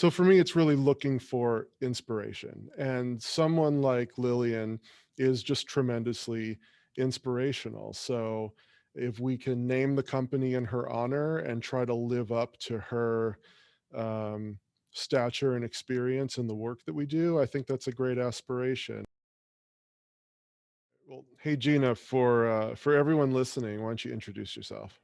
So for me, it's really looking for inspiration. And someone like Lillian is just tremendously inspirational. So if we can name the company in her honor and try to live up to her um, stature and experience in the work that we do, I think that's a great aspiration. Well, hey Gina, for everyone listening, why don't you introduce yourself?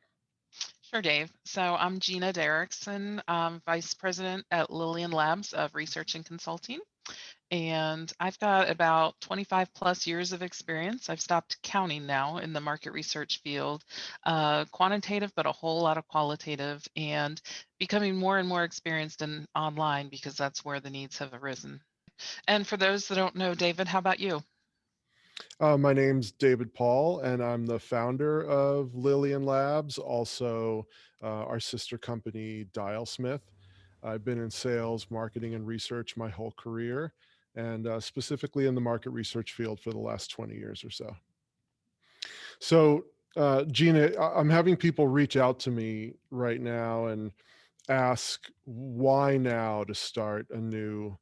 Sure, Dave. So I'm Gina Derickson, Vice President at Lillian Labs of Research and Consulting. And I've got about 25 plus years of experience. I've stopped counting now in the market research field, quantitative, but a whole lot of qualitative, and becoming more and more experienced in online because that's where the needs have arisen. And for those that don't know, David, how about you? My name's David Paul, and I'm the founder of Lillian Labs, also our sister company, Dialsmith. I've been in sales, marketing, and research my whole career, and specifically in the market research field for the last 20 years or so. So, Gina, I'm having people reach out to me right now and ask why now to start a new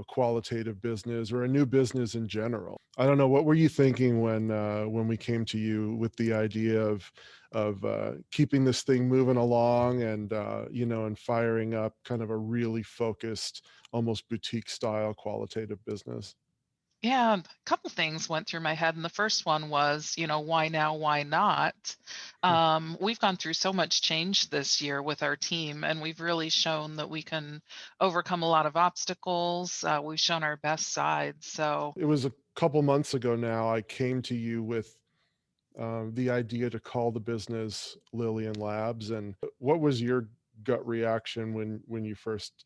qualitative business or a new business in general. I don't know, what were you thinking when we came to you with the idea of keeping this thing moving along and and firing up kind of a really focused, almost boutique style qualitative business? Yeah, a couple things went through my head, and the first one was, why now, why not? We've gone through so much change this year with our team, and we've really shown that we can overcome a lot of obstacles. We've shown our best side. So, It was a couple months ago now. I came to you with the idea to call the business Lillian Labs. And what was your gut reaction when you first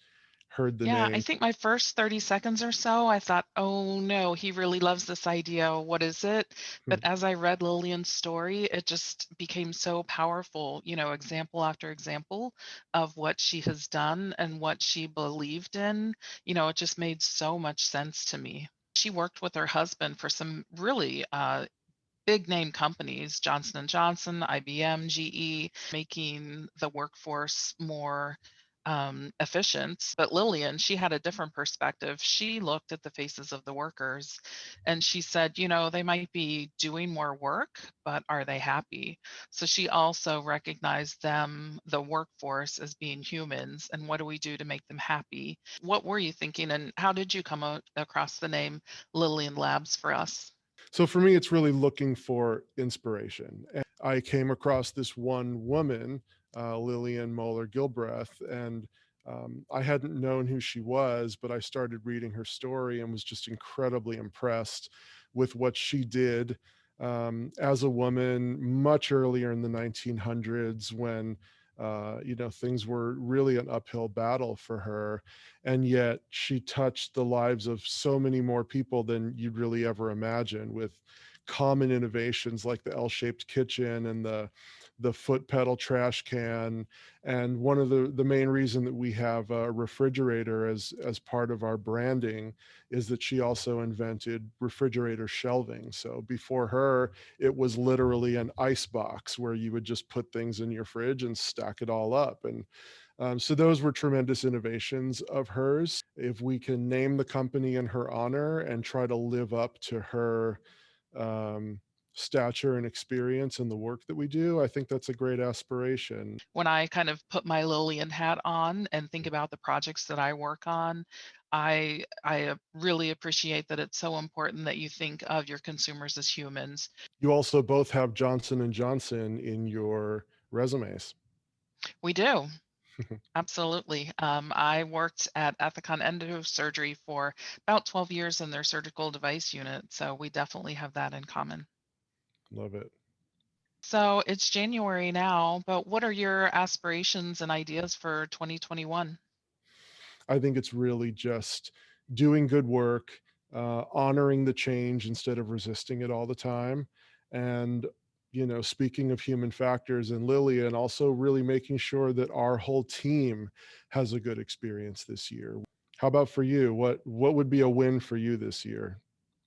heard the yeah, I name? think my first 30 seconds or so, I thought, oh no, he really loves this idea. What is it? But as I read Lillian's story, it just became so powerful, example after example of what she has done and what she believed in. It just made so much sense to me. She worked with her husband for some really big name companies, Johnson and Johnson, IBM, GE, making the workforce more efficient. But Lillian, she had a different perspective. She looked at the faces of the workers and she said, they might be doing more work, but are they happy? So she also recognized them, the workforce, as being humans. And what do we do to make them happy? What were you thinking? And how did you come across the name Lillian Labs for us? So for me, it's really looking for inspiration. And I came across this one woman, Lillian Moeller Gilbreth, and I hadn't known who she was, but I started reading her story and was just incredibly impressed with what she did as a woman much earlier in the 1900s when things were really an uphill battle for her, and yet she touched the lives of so many more people than you'd really ever imagine with common innovations like the L-shaped kitchen and the foot pedal trash can. And one of the main reason that we have a refrigerator as part of our branding is that she also invented refrigerator shelving. So before her, it was literally an ice box where you would just put things in your fridge and stack it all up. And so those were tremendous innovations of hers. If we can name the company in her honor and try to live up to her um, stature and experience in the work that we do, I think that's a great aspiration. When I kind of put my Lillian hat on and think about the projects that I work on, I really appreciate that it's so important that you think of your consumers as humans. You also both have Johnson and Johnson in your resumes. We do. Absolutely. I worked at Ethicon Endosurgery for about 12 years in their surgical device unit, so we definitely have that in common. Love it. So it's January now, but what are your aspirations and ideas for 2021? I think it's really just doing good work, honoring the change instead of resisting it all the time. And, speaking of human factors and Lillian, also really making sure that our whole team has a good experience this year. How about for you? What would be a win for you this year?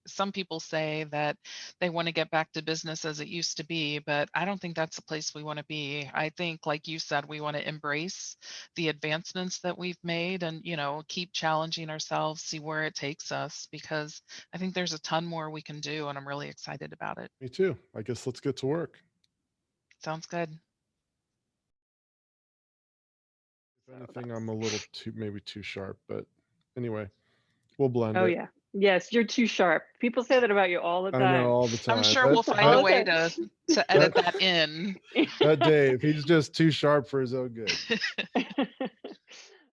some people say that they want to get back to business as it used to be, but I don't think that's the place we want to be. I think, like you said, we want to embrace the advancements that we've made and, keep challenging ourselves, see where it takes us, because I think there's a ton more we can do, and I'm really excited about it. Me too. I guess let's get to work. Sounds good. If So anything, I'm that's a little too, maybe too sharp, but anyway, we'll blend oh it. yeah. Yes, you're too sharp. People say that about you all the I know time. all the I'm time. sure That we'll find a All that way the to edit that that in. that Dave, he's just too sharp for his own good. time.